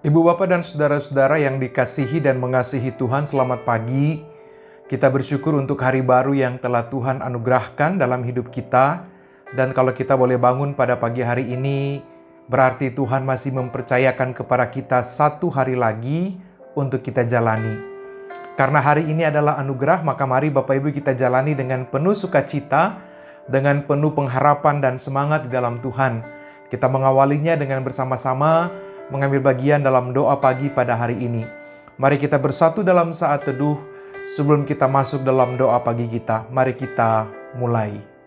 Ibu bapak dan saudara-saudara yang dikasihi dan mengasihi Tuhan, selamat pagi. Kita bersyukur untuk hari baru yang telah Tuhan anugerahkan dalam hidup kita. Dan kalau kita boleh bangun pada pagi hari ini, berarti Tuhan masih mempercayakan kepada kita satu hari lagi untuk kita jalani. Karena hari ini adalah anugerah, maka mari Bapak Ibu kita jalani dengan penuh sukacita, dengan penuh pengharapan dan semangat di dalam Tuhan. Kita mengawalinya dengan bersama-sama mengambil bagian dalam doa pagi pada hari ini. Mari kita bersatu dalam saat teduh sebelum kita masuk dalam doa pagi kita. Mari kita mulai.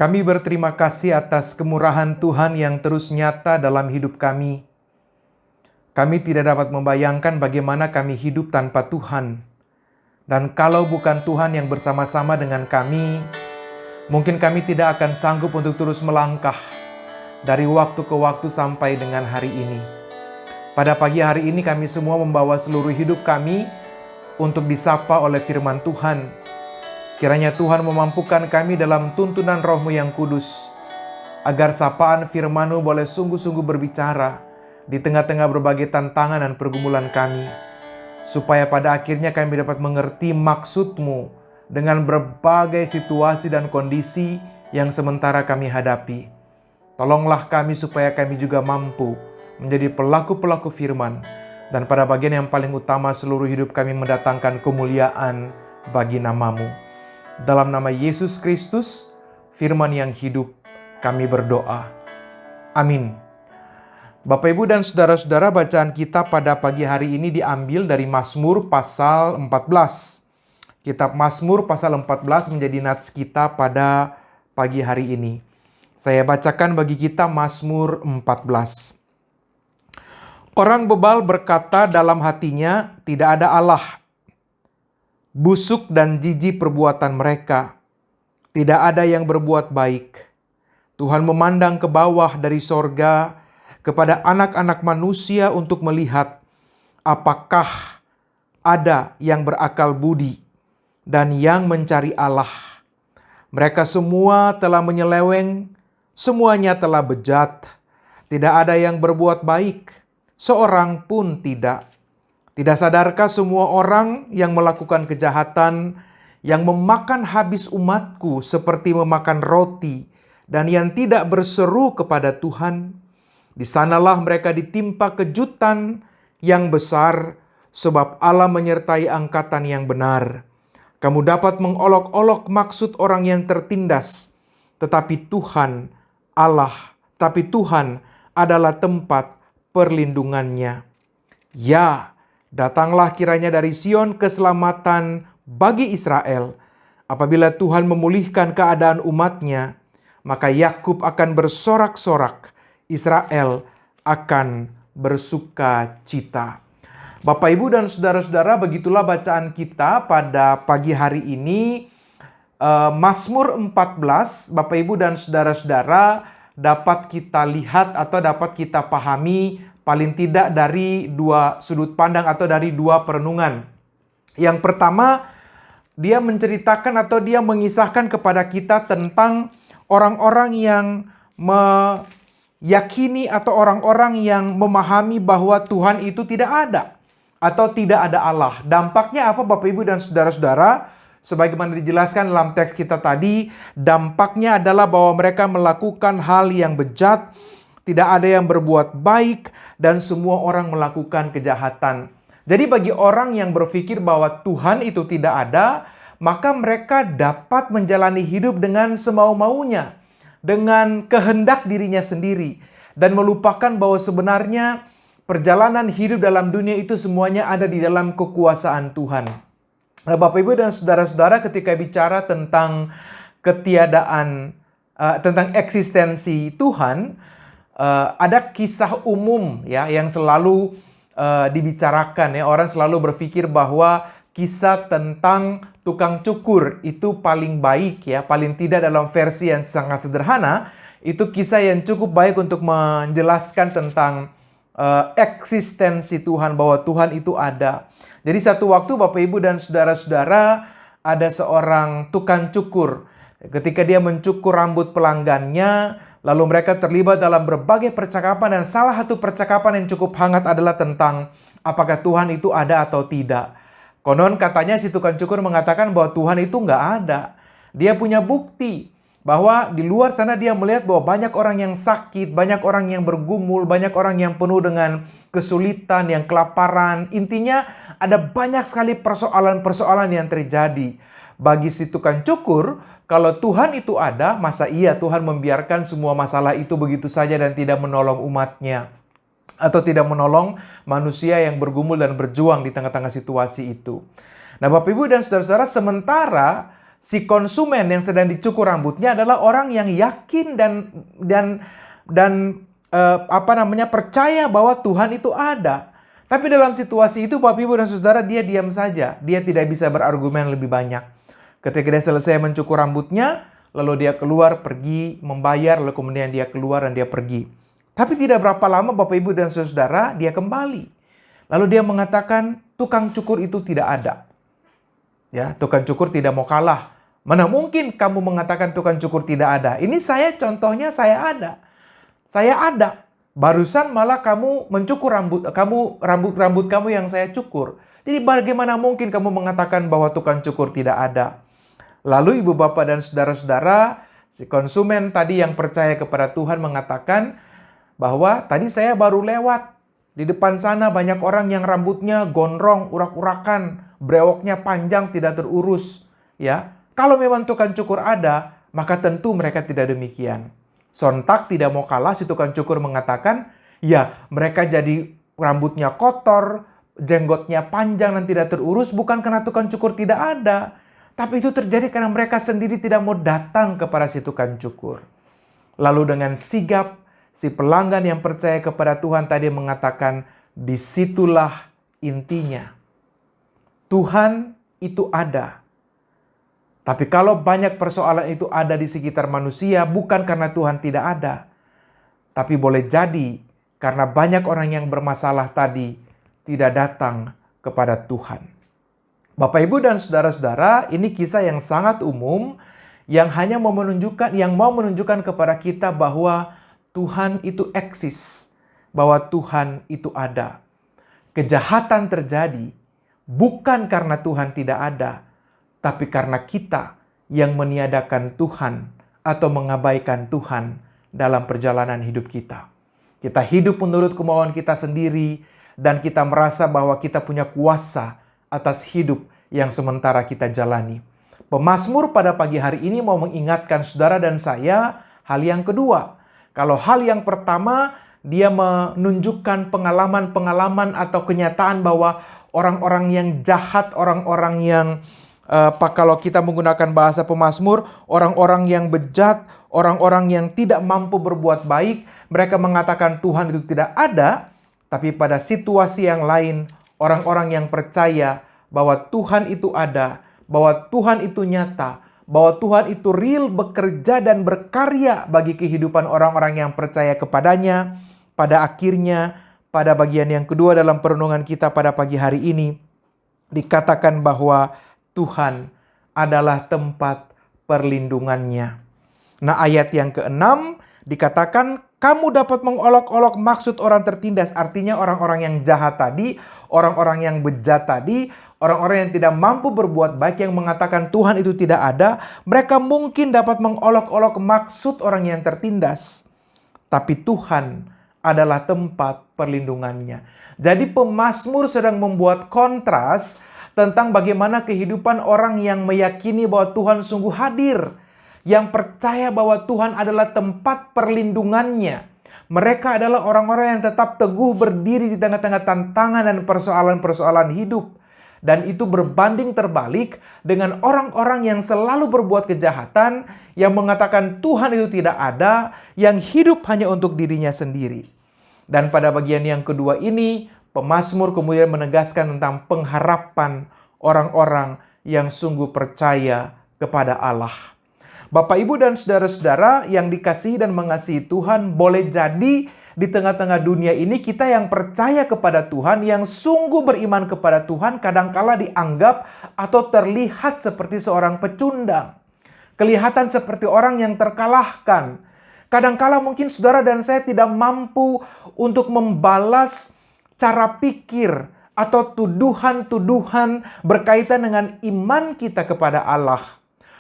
Kami berterima kasih atas kemurahan Tuhan yang terus nyata dalam hidup kami. Kami tidak dapat membayangkan bagaimana kami hidup tanpa Tuhan. Dan kalau bukan Tuhan yang bersama-sama dengan kami, mungkin kami tidak akan sanggup untuk terus melangkah dari waktu ke waktu sampai dengan hari ini. Pada pagi hari ini kami semua membawa seluruh hidup kami untuk disapa oleh firman Tuhan. Kiranya Tuhan memampukan kami dalam tuntunan Roh-Mu yang kudus, agar sapaan firman-Mu boleh sungguh-sungguh berbicara di tengah-tengah berbagai tantangan dan pergumulan kami, supaya pada akhirnya kami dapat mengerti maksud-Mu dengan berbagai situasi dan kondisi yang sementara kami hadapi. Tolonglah kami supaya kami juga mampu menjadi pelaku-pelaku firman, dan pada bagian yang paling utama seluruh hidup kami mendatangkan kemuliaan bagi nama-Mu. Dalam nama Yesus Kristus, firman yang hidup, kami berdoa. Amin. Bapak, Ibu, dan saudara-saudara, bacaan kita pada pagi hari ini diambil dari Mazmur pasal 14. Kitab Mazmur pasal 14 menjadi nats kita pada pagi hari ini. Saya bacakan bagi kita Mazmur 14. Orang bebal berkata dalam hatinya, tidak ada Allah. Busuk dan jijik perbuatan mereka. Tidak ada yang berbuat baik. Tuhan memandang ke bawah dari sorga kepada anak-anak manusia untuk melihat apakah ada yang berakal budi dan yang mencari Allah. Mereka semua telah menyeleweng, semuanya telah bejat. Tidak ada yang berbuat baik, seorang pun tidak. Tidak sadarkah semua orang yang melakukan kejahatan, yang memakan habis umatku seperti memakan roti, dan yang tidak berseru kepada Tuhan? Di sanalah mereka ditimpa kejutan yang besar, sebab Allah menyertai angkatan yang benar. Kamu dapat mengolok-olok maksud orang yang tertindas, tetapi Tuhan adalah tempat perlindungannya. Ya, datanglah kiranya dari Sion keselamatan bagi Israel. Apabila Tuhan memulihkan keadaan umatnya, maka Yakub akan bersorak-sorak, Israel akan bersuka cita. Bapak, Ibu, dan saudara-saudara, begitulah bacaan kita pada pagi hari ini. Mazmur 14, Bapak, Ibu, dan saudara-saudara, dapat kita lihat atau dapat kita pahami paling tidak dari dua sudut pandang atau dari dua perenungan. Yang pertama, dia menceritakan atau dia mengisahkan kepada kita tentang orang-orang yang meyakini atau orang-orang yang memahami bahwa Tuhan itu tidak ada atau tidak ada Allah. Dampaknya apa, Bapak, Ibu, dan saudara-saudara? Sebagaimana dijelaskan dalam teks kita tadi, dampaknya adalah bahwa mereka melakukan hal yang bejat, tidak ada yang berbuat baik, dan semua orang melakukan kejahatan. Jadi bagi orang yang berpikir bahwa Tuhan itu tidak ada, maka mereka dapat menjalani hidup dengan semau-maunya, dengan kehendak dirinya sendiri, dan melupakan bahwa sebenarnya perjalanan hidup dalam dunia itu semuanya ada di dalam kekuasaan Tuhan. Nah, Bapak, Ibu, dan saudara-saudara, ketika bicara tentang ketiadaan, tentang eksistensi Tuhan, ada kisah umum ya yang selalu dibicarakan ya. Orang selalu berpikir bahwa kisah tentang tukang cukur itu paling baik ya, paling tidak dalam versi yang sangat sederhana, itu kisah yang cukup baik untuk menjelaskan tentang eksistensi Tuhan, bahwa Tuhan itu ada. Jadi satu waktu Bapak Ibu dan saudara-saudara, ada seorang tukang cukur. Ketika dia mencukur rambut pelanggannya, lalu mereka terlibat dalam berbagai percakapan, dan salah satu percakapan yang cukup hangat adalah tentang apakah Tuhan itu ada atau tidak. Konon katanya si tukang cukur mengatakan bahwa Tuhan itu nggak ada. Dia punya bukti bahwa di luar sana dia melihat bahwa banyak orang yang sakit, banyak orang yang bergumul, banyak orang yang penuh dengan kesulitan, yang kelaparan. Intinya ada banyak sekali persoalan-persoalan yang terjadi. Bagi si tukang cukur, kalau Tuhan itu ada, masa iya Tuhan membiarkan semua masalah itu begitu saja dan tidak menolong umatnya? Atau tidak menolong manusia yang bergumul dan berjuang di tengah-tengah situasi itu. Nah Bapak Ibu dan saudara-saudara, sementara si konsumen yang sedang dicukur rambutnya adalah orang yang yakin dan percaya bahwa Tuhan itu ada. Tapi dalam situasi itu Bapak Ibu dan saudara, dia diam saja. Dia tidak bisa berargumen lebih banyak. Ketika dia selesai mencukur rambutnya, lalu dia keluar, pergi, membayar, lalu kemudian dia keluar dan dia pergi. Tapi tidak berapa lama Bapak Ibu dan saudara, dia kembali. Lalu dia mengatakan tukang cukur itu tidak ada. Ya, tukang cukur tidak mau kalah. Mana mungkin kamu mengatakan tukang cukur tidak ada? Ini contohnya saya ada. Saya ada. Barusan malah kamu mencukur rambut kamu yang saya cukur. Jadi bagaimana mungkin kamu mengatakan bahwa tukang cukur tidak ada? Lalu ibu bapak dan saudara-saudara, si konsumen tadi yang percaya kepada Tuhan mengatakan bahwa tadi saya baru lewat. Di depan sana banyak orang yang rambutnya gondrong, urak-urakan, brewoknya panjang, tidak terurus. Ya, kalau memang tukang cukur ada, maka tentu mereka tidak demikian. Sontak tidak mau kalah, si tukang cukur mengatakan, ya mereka jadi rambutnya kotor, jenggotnya panjang dan tidak terurus, bukan karena tukang cukur tidak ada. Tapi itu terjadi karena mereka sendiri tidak mau datang kepada si tukang cukur. Lalu dengan sigap, si pelanggan yang percaya kepada Tuhan tadi mengatakan, disitulah intinya. Tuhan itu ada. Tapi kalau banyak persoalan itu ada di sekitar manusia, bukan karena Tuhan tidak ada. Tapi boleh jadi karena banyak orang yang bermasalah tadi tidak datang kepada Tuhan. Bapak, Ibu, dan saudara-saudara, ini kisah yang sangat umum yang mau menunjukkan kepada kita bahwa Tuhan itu eksis, bahwa Tuhan itu ada. Kejahatan terjadi bukan karena Tuhan tidak ada, tapi karena kita yang meniadakan Tuhan atau mengabaikan Tuhan dalam perjalanan hidup kita. Kita hidup menurut kemauan kita sendiri dan kita merasa bahwa kita punya kuasa atas hidup yang sementara kita jalani. Pemazmur pada pagi hari ini mau mengingatkan saudara dan saya hal yang kedua. Kalau hal yang pertama, dia menunjukkan pengalaman-pengalaman atau kenyataan bahwa orang-orang yang jahat, orang-orang yang kalau kita menggunakan bahasa pemazmur, orang-orang yang bejat, orang-orang yang tidak mampu berbuat baik, mereka mengatakan Tuhan itu tidak ada. Tapi pada situasi yang lain, orang-orang yang percaya bahwa Tuhan itu ada, bahwa Tuhan itu nyata, bahwa Tuhan itu real, bekerja dan berkarya bagi kehidupan orang-orang yang percaya kepadanya. Pada akhirnya, pada bagian yang kedua dalam perenungan kita pada pagi hari ini, dikatakan bahwa Tuhan adalah tempat perlindungannya. Nah, ayat yang ke-6 dikatakan, kamu dapat mengolok-olok maksud orang tertindas. Artinya orang-orang yang jahat tadi, orang-orang yang bejat tadi, orang-orang yang tidak mampu berbuat baik, yang mengatakan Tuhan itu tidak ada, mereka mungkin dapat mengolok-olok maksud orang yang tertindas. Tapi Tuhan adalah tempat perlindungannya. Jadi pemazmur sedang membuat kontras tentang bagaimana kehidupan orang yang meyakini bahwa Tuhan sungguh hadir, yang percaya bahwa Tuhan adalah tempat perlindungannya. Mereka adalah orang-orang yang tetap teguh berdiri di tengah-tengah tantangan dan persoalan-persoalan hidup. Dan itu berbanding terbalik dengan orang-orang yang selalu berbuat kejahatan, yang mengatakan Tuhan itu tidak ada, yang hidup hanya untuk dirinya sendiri. Dan pada bagian yang kedua ini, pemazmur kemudian menegaskan tentang pengharapan orang-orang yang sungguh percaya kepada Allah. Bapak, Ibu, dan saudara-saudara yang dikasihi dan mengasihi Tuhan, boleh jadi di tengah-tengah dunia ini kita yang percaya kepada Tuhan, yang sungguh beriman kepada Tuhan, kadangkala dianggap atau terlihat seperti seorang pecundang. Kelihatan seperti orang yang terkalahkan. Kadangkala mungkin saudara dan saya tidak mampu untuk membalas cara pikir atau tuduhan-tuduhan berkaitan dengan iman kita kepada Allah.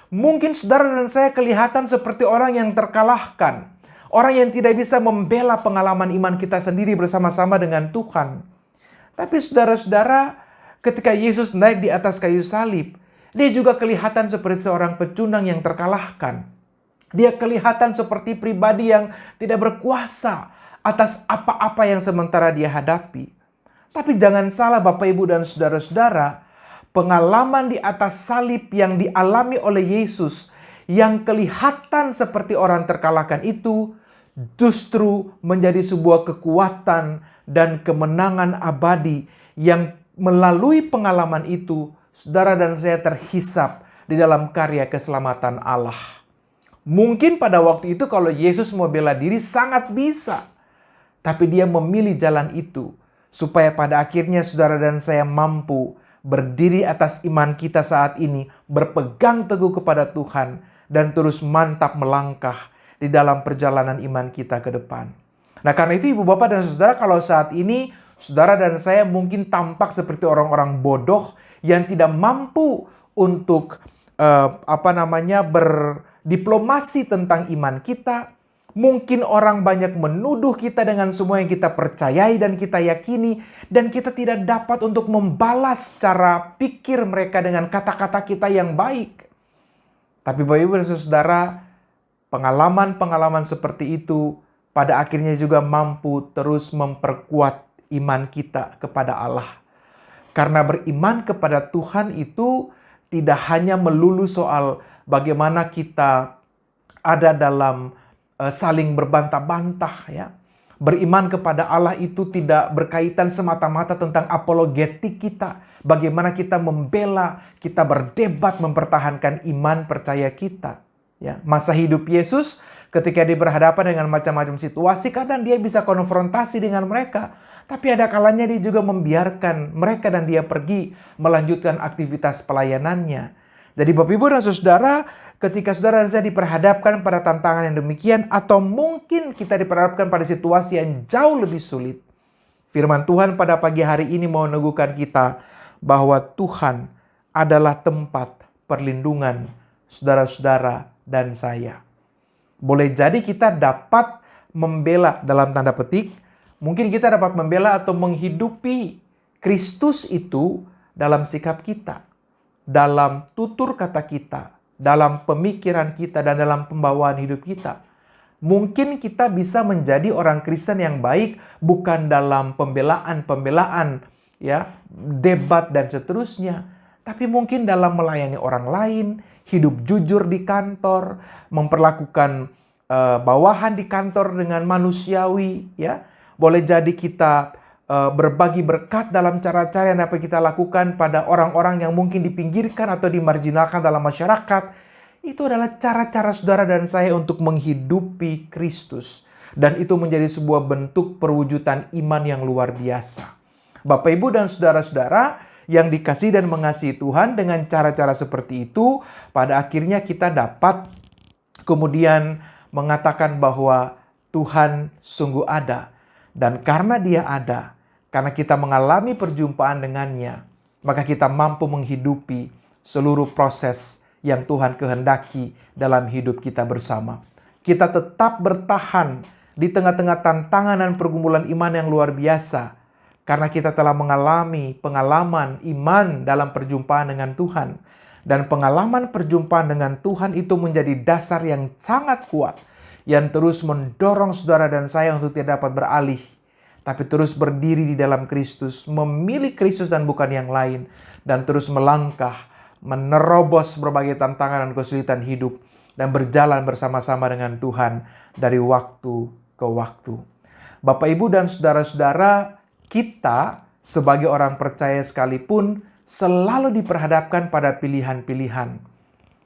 Mungkin saudara dan saya kelihatan seperti orang yang terkalahkan. Orang yang tidak bisa membela pengalaman iman kita sendiri bersama-sama dengan Tuhan. Tapi saudara-saudara, ketika Yesus naik di atas kayu salib, dia juga kelihatan seperti seorang pecundang yang terkalahkan. Dia kelihatan seperti pribadi yang tidak berkuasa atas apa-apa yang sementara dia hadapi. Tapi jangan salah Bapak, Ibu, dan saudara-saudara, pengalaman di atas salib yang dialami oleh Yesus yang kelihatan seperti orang terkalahkan itu justru menjadi sebuah kekuatan dan kemenangan abadi yang melalui pengalaman itu saudara dan saya terhisap di dalam karya keselamatan Allah. Mungkin pada waktu itu kalau Yesus mau bela diri sangat bisa. Tapi dia memilih jalan itu supaya pada akhirnya saudara dan saya mampu berdiri atas iman kita saat ini, berpegang teguh kepada Tuhan, dan terus mantap melangkah di dalam perjalanan iman kita ke depan. Nah, karena itu Ibu Bapak dan Saudara, kalau saat ini saudara dan saya mungkin tampak seperti orang-orang bodoh yang tidak mampu untuk berdiplomasi tentang iman kita. Mungkin orang banyak menuduh kita dengan semua yang kita percayai dan kita yakini, dan kita tidak dapat untuk membalas cara pikir mereka dengan kata-kata kita yang baik. Tapi Bapak, Ibu, dan Saudara, pengalaman-pengalaman seperti itu pada akhirnya juga mampu terus memperkuat iman kita kepada Allah. Karena beriman kepada Tuhan itu tidak hanya melulu soal bagaimana kita ada dalam saling berbantah-bantah, ya. Beriman kepada Allah itu tidak berkaitan semata-mata tentang apologetik kita. Bagaimana kita membela, kita berdebat, mempertahankan iman percaya kita. Ya, masa hidup Yesus ketika dia berhadapan dengan macam-macam situasi, kadang dia bisa konfrontasi dengan mereka. Tapi ada kalanya dia juga membiarkan mereka dan dia pergi melanjutkan aktivitas pelayanannya. Jadi Bapak, Ibu, dan Saudara, ketika saudara dan saya diperhadapkan pada tantangan yang demikian, atau mungkin kita diperhadapkan pada situasi yang jauh lebih sulit, firman Tuhan pada pagi hari ini mau meneguhkan kita bahwa Tuhan adalah tempat perlindungan saudara-saudara dan saya. Boleh jadi kita dapat membela dalam tanda petik, mungkin kita dapat membela atau menghidupi Kristus itu dalam sikap kita, dalam tutur kata kita, dalam pemikiran kita, dan dalam pembawaan hidup kita. Mungkin kita bisa menjadi orang Kristen yang baik bukan dalam pembelaan, ya, debat dan seterusnya, tapi mungkin dalam melayani orang lain, hidup jujur di kantor, memperlakukan bawahan di kantor dengan manusiawi, ya. Boleh jadi kita berbagi berkat dalam cara-cara yang dapat kita lakukan pada orang-orang yang mungkin dipinggirkan atau dimarginalkan dalam masyarakat. Itu adalah cara-cara saudara dan saya untuk menghidupi Kristus. Dan itu menjadi sebuah bentuk perwujudan iman yang luar biasa. Bapak, Ibu, dan saudara-saudara yang dikasihi dan mengasihi Tuhan, dengan cara-cara seperti itu, pada akhirnya kita dapat kemudian mengatakan bahwa Tuhan sungguh ada. Dan karena Dia ada, karena kita mengalami perjumpaan dengannya, maka kita mampu menghidupi seluruh proses yang Tuhan kehendaki dalam hidup kita bersama. Kita tetap bertahan di tengah-tengah tantangan dan pergumulan iman yang luar biasa, karena kita telah mengalami pengalaman iman dalam perjumpaan dengan Tuhan. Dan pengalaman perjumpaan dengan Tuhan itu menjadi dasar yang sangat kuat, yang terus mendorong saudara dan saya untuk tidak dapat beralih, tapi terus berdiri di dalam Kristus, memilih Kristus dan bukan yang lain, dan terus melangkah, menerobos berbagai tantangan dan kesulitan hidup, dan berjalan bersama-sama dengan Tuhan dari waktu ke waktu. Bapak, Ibu, dan saudara-saudara, kita sebagai orang percaya sekalipun selalu diperhadapkan pada pilihan-pilihan.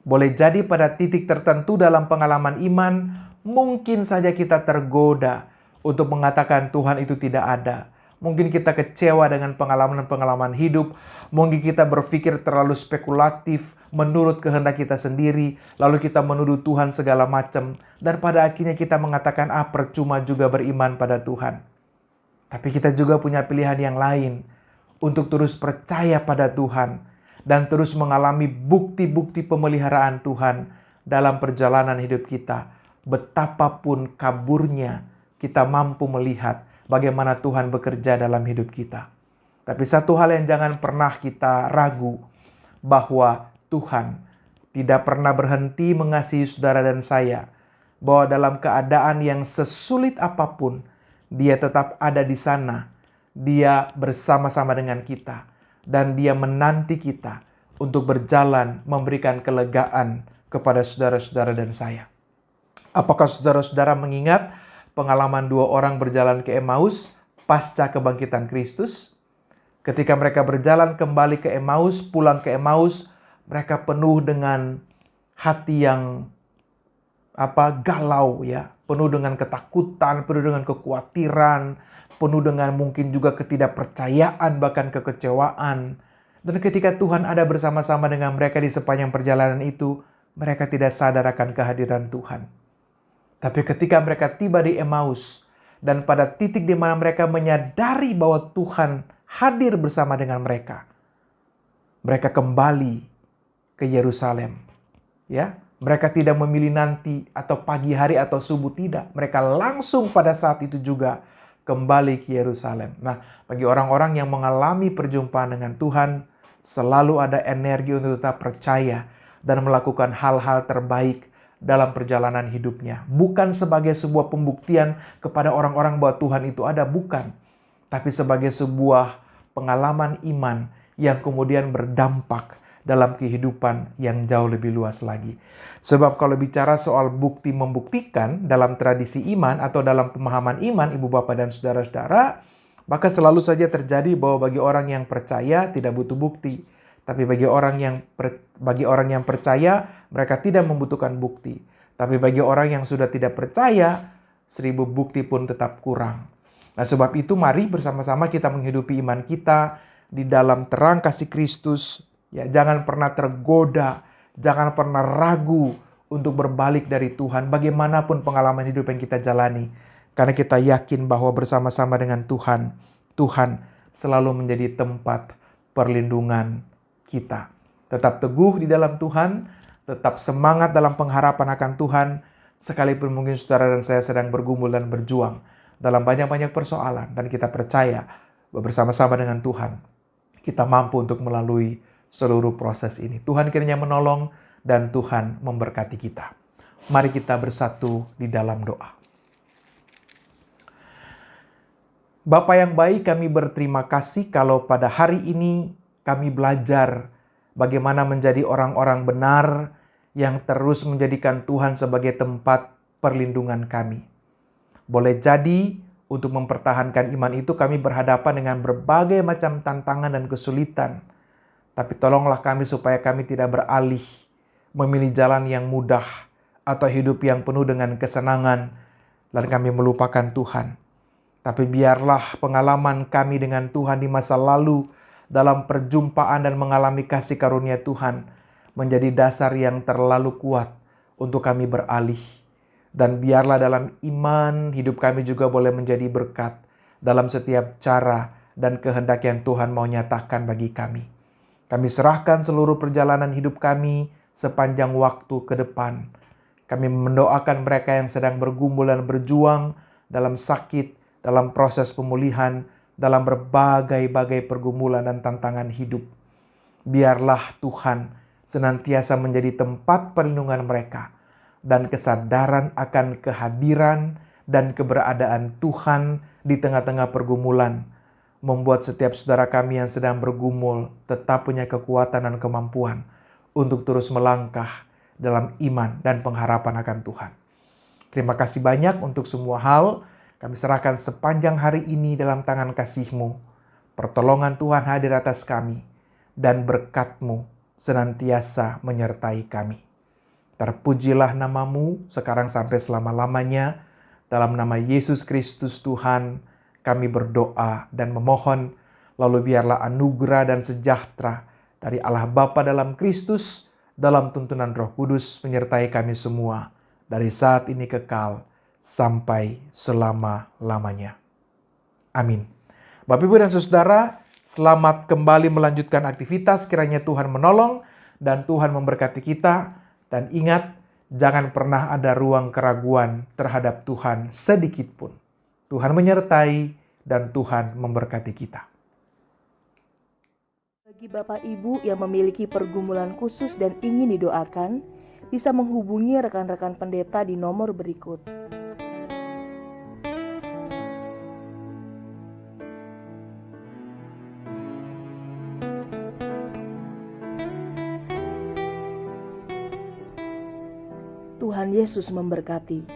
Boleh jadi pada titik tertentu dalam pengalaman iman, mungkin saja kita tergoda untuk mengatakan Tuhan itu tidak ada. Mungkin kita kecewa dengan pengalaman-pengalaman hidup. Mungkin kita berpikir terlalu spekulatif menurut kehendak kita sendiri. Lalu kita menuduh Tuhan segala macam. Dan pada akhirnya kita mengatakan, percuma juga beriman pada Tuhan. Tapi kita juga punya pilihan yang lain untuk terus percaya pada Tuhan dan terus mengalami bukti-bukti pemeliharaan Tuhan dalam perjalanan hidup kita. Betapapun kaburnya, kita mampu melihat bagaimana Tuhan bekerja dalam hidup kita. Tapi satu hal yang jangan pernah kita ragu, bahwa Tuhan tidak pernah berhenti mengasihi saudara dan saya. Bahwa dalam keadaan yang sesulit apapun, Dia tetap ada di sana. Dia bersama-sama dengan kita. Dan Dia menanti kita untuk berjalan memberikan kelegaan kepada saudara-saudara dan saya. Apakah saudara-saudara mengingat pengalaman 2 orang berjalan ke Emmaus pasca kebangkitan Kristus? Ketika mereka berjalan kembali ke Emmaus, pulang ke Emmaus, mereka penuh dengan hati yang galau ya, penuh dengan ketakutan, penuh dengan kekhawatiran, penuh dengan mungkin juga ketidakpercayaan, bahkan kekecewaan. Dan ketika Tuhan ada bersama-sama dengan mereka di sepanjang perjalanan itu, mereka tidak sadar akan kehadiran Tuhan. Tapi ketika mereka tiba di Emmaus, dan pada titik di mana mereka menyadari bahwa Tuhan hadir bersama dengan mereka, mereka kembali ke Yerusalem. Ya, mereka tidak memilih nanti atau pagi hari atau subuh, tidak. Mereka langsung pada saat itu juga kembali ke Yerusalem. Nah, bagi orang-orang yang mengalami perjumpaan dengan Tuhan, selalu ada energi untuk tetap percaya dan melakukan hal-hal terbaik dalam perjalanan hidupnya. Bukan sebagai sebuah pembuktian kepada orang-orang bahwa Tuhan itu ada, bukan. Tapi sebagai sebuah pengalaman iman yang kemudian berdampak dalam kehidupan yang jauh lebih luas lagi. Sebab kalau bicara soal bukti membuktikan dalam tradisi iman atau dalam pemahaman iman, ibu bapak dan saudara-saudara, maka selalu saja terjadi bahwa bagi orang yang percaya tidak butuh bukti. Tapi bagi orang yang percaya, mereka tidak membutuhkan bukti. Tapi bagi orang yang sudah tidak percaya, 1000 bukti pun tetap kurang. Nah, sebab itu mari bersama-sama kita menghidupi iman kita di dalam terang kasih Kristus. Ya, jangan pernah tergoda, jangan pernah ragu untuk berbalik dari Tuhan bagaimanapun pengalaman hidup yang kita jalani. Karena kita yakin bahwa bersama-sama dengan Tuhan, Tuhan selalu menjadi tempat perlindungan kita. Tetap teguh di dalam Tuhan, tetap semangat dalam pengharapan akan Tuhan, sekalipun mungkin saudara dan saya sedang bergumul dan berjuang dalam banyak-banyak persoalan. Dan kita percaya bahwa bersama-sama dengan Tuhan, kita mampu untuk melalui seluruh proses ini. Tuhan kiranya menolong dan Tuhan memberkati kita. Mari kita bersatu di dalam doa. Bapa yang baik, kami berterima kasih kalau pada hari ini kami belajar bagaimana menjadi orang-orang benar yang terus menjadikan Tuhan sebagai tempat perlindungan kami. Boleh jadi untuk mempertahankan iman itu kami berhadapan dengan berbagai macam tantangan dan kesulitan. Tapi tolonglah kami supaya kami tidak beralih memilih jalan yang mudah atau hidup yang penuh dengan kesenangan dan kami melupakan Tuhan. Tapi biarlah pengalaman kami dengan Tuhan di masa lalu dalam perjumpaan dan mengalami kasih karunia Tuhan menjadi dasar yang terlalu kuat untuk kami beralih. Dan biarlah dalam iman hidup kami juga boleh menjadi berkat dalam setiap cara dan kehendak yang Tuhan mau nyatakan bagi kami. Kami serahkan seluruh perjalanan hidup kami sepanjang waktu ke depan. Kami mendoakan mereka yang sedang bergumul dan berjuang dalam sakit, dalam proses pemulihan, dalam berbagai-bagai pergumulan dan tantangan hidup. Biarlah Tuhan senantiasa menjadi tempat perlindungan mereka dan kesadaran akan kehadiran dan keberadaan Tuhan di tengah-tengah pergumulan membuat setiap saudara kami yang sedang bergumul tetap punya kekuatan dan kemampuan untuk terus melangkah dalam iman dan pengharapan akan Tuhan. Terima kasih banyak untuk semua hal. Kami serahkan sepanjang hari ini dalam tangan kasih-Mu. Pertolongan Tuhan hadir atas kami. dan berkat-Mu senantiasa menyertai kami. Terpujilah nama-Mu sekarang sampai selama-lamanya. Dalam nama Yesus Kristus Tuhan, kami berdoa dan memohon, lalu biarlah anugerah dan sejahtera dari Allah Bapa dalam Kristus, dalam tuntunan Roh Kudus menyertai kami semua, dari saat ini kekal sampai selama-lamanya. Amin. Bapak, Ibu, dan Saudara, selamat kembali melanjutkan aktivitas. Kiranya Tuhan menolong dan Tuhan memberkati kita. Dan ingat, jangan pernah ada ruang keraguan terhadap Tuhan sedikit pun. Tuhan menyertai dan Tuhan memberkati kita. Bagi Bapak Ibu yang memiliki pergumulan khusus dan ingin didoakan, bisa menghubungi rekan-rekan pendeta di nomor berikut. Tuhan Yesus memberkati.